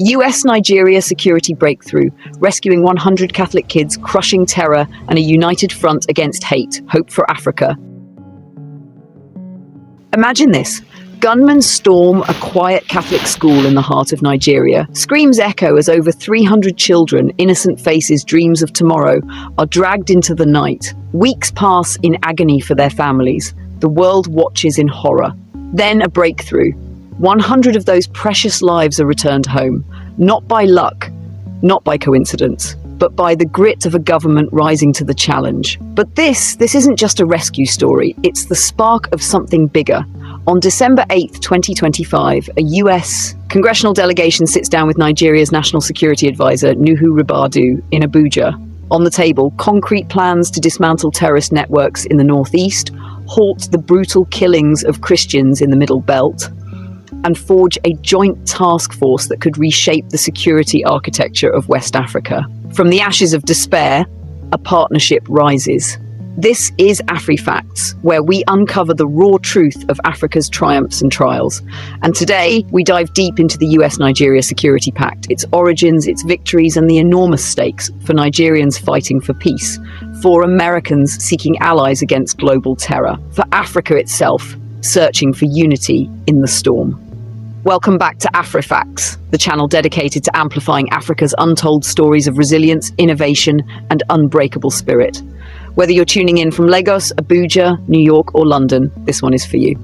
US Nigeria security breakthrough, rescuing 100 Catholic kids, crushing terror, and a united front against hate. Hope for Africa. Imagine this. Gunmen storm a quiet Catholic school in the heart of Nigeria. Screams echo as over 300 children, innocent faces, dreams of tomorrow, are dragged into the night. Weeks pass in agony for their families. The world watches in horror. Then a breakthrough. 100 of those precious lives are returned home, not by luck, not by coincidence, but by the grit of a government rising to the challenge. But this isn't just a rescue story, it's the spark of something bigger. On December 8th, 2025, a US congressional delegation sits down with Nigeria's National Security Advisor, Nuhu Ribadu, in Abuja. On the table, concrete plans to dismantle terrorist networks in the northeast, halt the brutal killings of Christians in the Middle Belt, and forge a joint task force that could reshape the security architecture of West Africa. From the ashes of despair, a partnership rises. This is Afri Facts, where we uncover the raw truth of Africa's triumphs and trials. And today, we dive deep into the US Nigeria Security Pact, its origins, its victories, and the enormous stakes for Nigerians fighting for peace, for Americans seeking allies against global terror, for Africa itself searching for unity in the storm. Welcome back to Afri Facts, the channel dedicated to amplifying Africa's untold stories of resilience, innovation, and unbreakable spirit. Whether you're tuning in from Lagos, Abuja, New York, or London, this one is for you.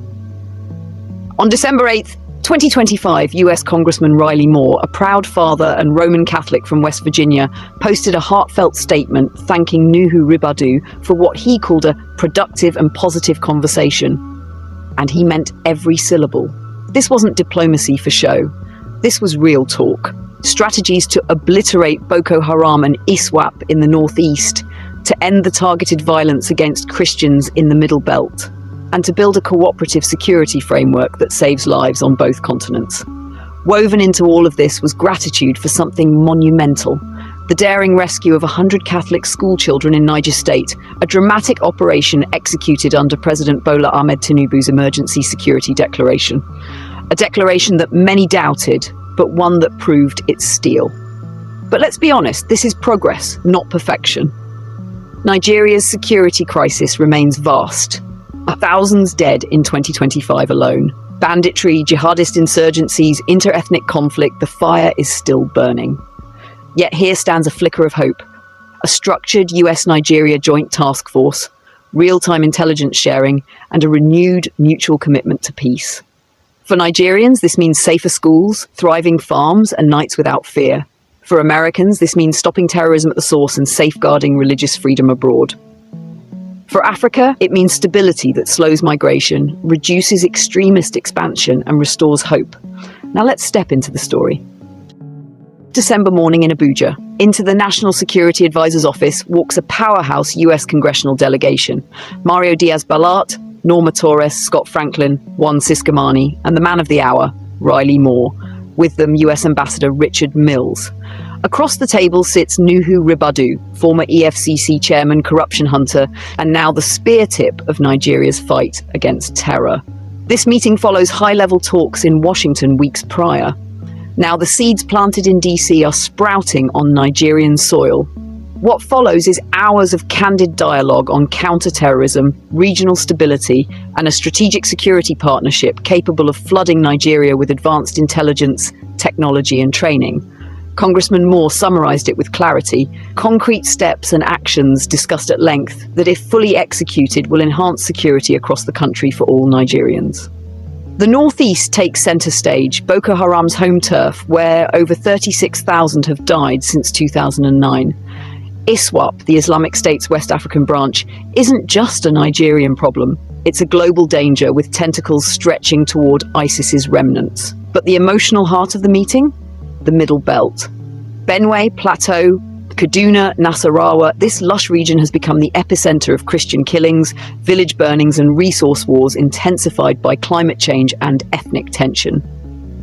On December 8th, 2025, US Congressman Riley Moore, a proud father and Roman Catholic from West Virginia, posted a heartfelt statement thanking Nuhu Ribadu for what he called a productive and positive conversation. And he meant every syllable. This wasn't diplomacy for show. This was real talk. Strategies to obliterate Boko Haram and ISWAP in the northeast, to end the targeted violence against Christians in the Middle Belt, and to build a cooperative security framework that saves lives on both continents. Woven into all of this was gratitude for something monumental: the daring rescue of 100 Catholic schoolchildren in Niger State, a dramatic operation executed under President Bola Ahmed Tinubu's emergency security declaration. A declaration that many doubted, but one that proved its steel. But let's be honest, this is progress, not perfection. Nigeria's security crisis remains vast. Thousands dead in 2025 alone. Banditry, jihadist insurgencies, inter-ethnic conflict, the fire is still burning. Yet here stands a flicker of hope. A structured US-Nigeria joint task force, real-time intelligence sharing, and a renewed mutual commitment to peace. For Nigerians, this means safer schools, thriving farms, and nights without fear. For Americans, this means stopping terrorism at the source and safeguarding religious freedom abroad. For Africa, it means stability that slows migration, reduces extremist expansion, and restores hope. Now let's step into the story. December morning in Abuja. Into the National Security Advisor's office walks a powerhouse US congressional delegation. Mario Diaz-Balart, Norma Torres, Scott Franklin, Juan Ciscomani, and the man of the hour, Riley Moore. With them, US Ambassador Richard Mills. Across the table sits Nuhu Ribadu, former EFCC chairman, corruption hunter, and now the spear tip of Nigeria's fight against terror. This meeting follows high-level talks in Washington weeks prior. Now the seeds planted in DC are sprouting on Nigerian soil. What follows is hours of candid dialogue on counter-terrorism, regional stability, and a strategic security partnership capable of flooding Nigeria with advanced intelligence, technology, and training. Congressman Moore summarized it with clarity: concrete steps and actions discussed at length that, if fully executed, will enhance security across the country for all Nigerians. The Northeast takes center stage, Boko Haram's home turf, where over 36,000 have died since 2009. ISWAP, the Islamic State's West African branch, isn't just a Nigerian problem. It's a global danger with tentacles stretching toward ISIS's remnants. But the emotional heart of the meeting? The Middle Belt. Benue, Plateau, Kaduna, Nasarawa, this lush region has become the epicenter of Christian killings, village burnings, and resource wars intensified by climate change and ethnic tension.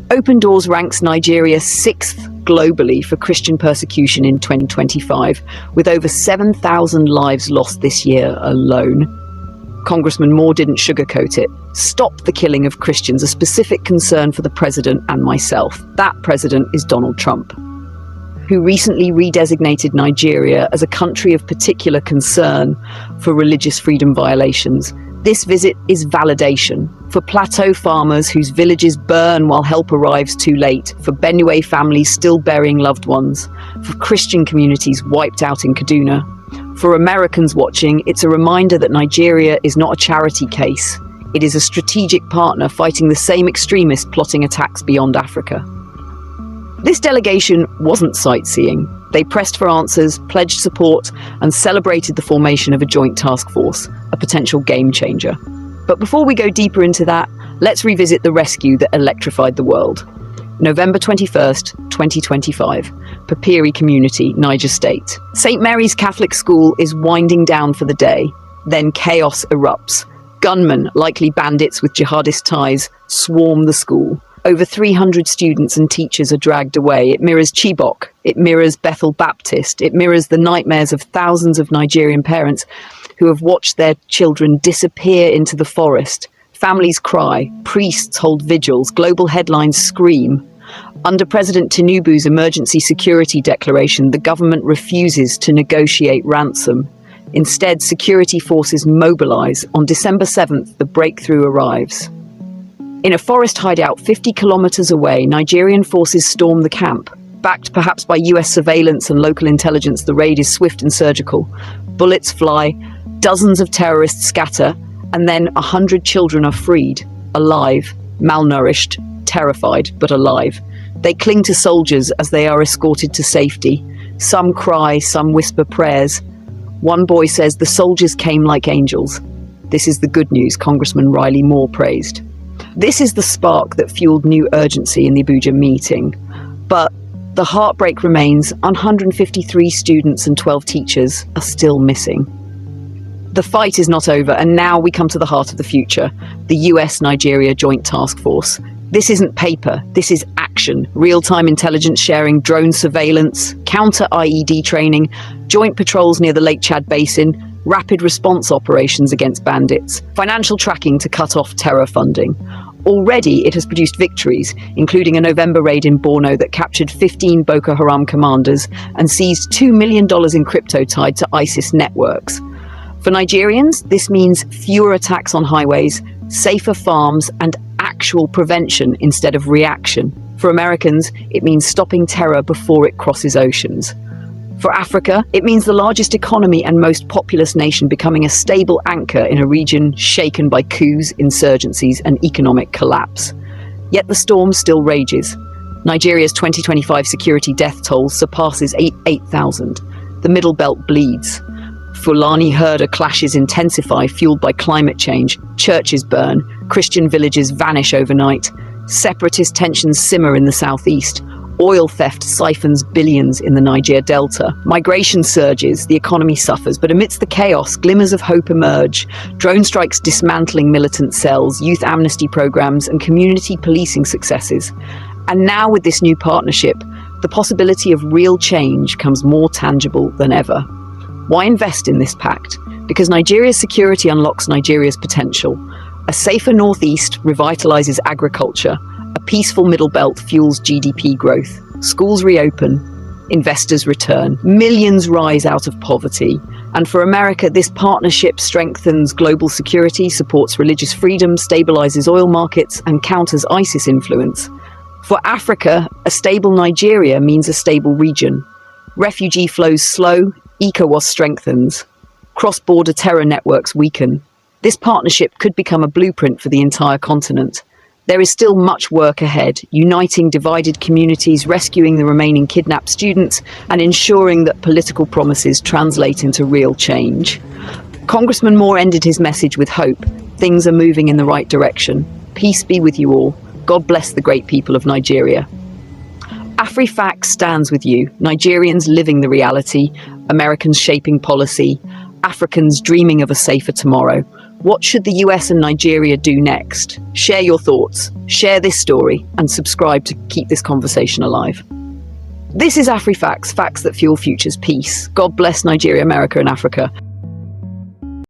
Open Doors ranks Nigeria 6th globally for Christian persecution in 2025, with over 7,000 lives lost this year alone. Congressman Moore didn't sugarcoat it. Stop the killing of Christians, a specific concern for the president and myself. That president is Donald Trump, who recently redesignated Nigeria as a country of particular concern for religious freedom violations. This visit is validation for plateau farmers whose villages burn while help arrives too late, for Benue families still burying loved ones, for Christian communities wiped out in Kaduna. For Americans watching, it's a reminder that Nigeria is not a charity case. It is a strategic partner fighting the same extremists plotting attacks beyond Africa. This delegation wasn't sightseeing. They pressed for answers, pledged support, and celebrated the formation of a joint task force, a potential game changer. But before we go deeper into that, let's revisit the rescue that electrified the world. November 21st, 2025, Papiri Community, Niger State. St. Mary's Catholic School is winding down for the day. Then chaos erupts. Gunmen, likely bandits with jihadist ties, swarm the school. Over 300 students and teachers are dragged away. It mirrors Chibok. It mirrors Bethel Baptist. It mirrors the nightmares of thousands of Nigerian parents who have watched their children disappear into the forest. Families cry. Priests hold vigils. Global headlines scream. Under President Tinubu's emergency security declaration, the government refuses to negotiate ransom. Instead, security forces mobilize. On December 7th, the breakthrough arrives. In a forest hideout 50 kilometers away, Nigerian forces storm the camp. Backed perhaps by US surveillance and local intelligence, the raid is swift and surgical. Bullets fly, dozens of terrorists scatter, and then 100 children are freed, alive, malnourished, terrified, but alive. They cling to soldiers as they are escorted to safety. Some cry, some whisper prayers. One boy says the soldiers came like angels. This is the good news, Congressman Riley Moore praised. This is the spark that fueled new urgency in the Abuja meeting. But the heartbreak remains. 153 students and 12 teachers are still missing. The fight is not over, and now we come to the heart of the future, the US Nigeria Joint Task Force. This isn't paper, this is action. Real-time intelligence sharing, drone surveillance, counter-IED training, joint patrols near the Lake Chad Basin, rapid response operations against bandits, financial tracking to cut off terror funding. Already it has produced victories, including a November raid in Borno that captured 15 Boko Haram commanders and seized $2 million in crypto tied to ISIS networks. For Nigerians, this means fewer attacks on highways, safer farms, and actual prevention instead of reaction. For Americans, it means stopping terror before it crosses oceans. For Africa, it means the largest economy and most populous nation becoming a stable anchor in a region shaken by coups, insurgencies, and economic collapse. Yet the storm still rages. Nigeria's 2025 security death toll surpasses 8,000. The Middle Belt bleeds. Fulani herder clashes intensify, fueled by climate change. Churches burn. Christian villages vanish overnight. Separatist tensions simmer in the southeast. Oil theft siphons billions in the Niger Delta. Migration surges, the economy suffers, but amidst the chaos, glimmers of hope emerge. Drone strikes dismantling militant cells, youth amnesty programs, and community policing successes. And now with this new partnership, the possibility of real change comes more tangible than ever. Why invest in this pact? Because Nigeria's security unlocks Nigeria's potential. A safer northeast revitalizes agriculture. A peaceful Middle Belt fuels GDP growth. Schools reopen. Investors return. Millions rise out of poverty. And for America, this partnership strengthens global security, supports religious freedom, stabilizes oil markets, and counters ISIS influence. For Africa, a stable Nigeria means a stable region. Refugee flows slow, ECOWAS strengthens. Cross-border terror networks weaken. This partnership could become a blueprint for the entire continent. There is still much work ahead, uniting divided communities, rescuing the remaining kidnapped students, and ensuring that political promises translate into real change. Congressman Moore ended his message with hope. Things are moving in the right direction. Peace be with you all. God bless the great people of Nigeria. Afri Facts stands with you, Nigerians living the reality, Americans shaping policy, Africans dreaming of a safer tomorrow. What should the US and Nigeria do next? Share your thoughts, share this story, and subscribe to keep this conversation alive. This is Afri Facts, facts that fuel futures peace. God bless Nigeria, America, and Africa.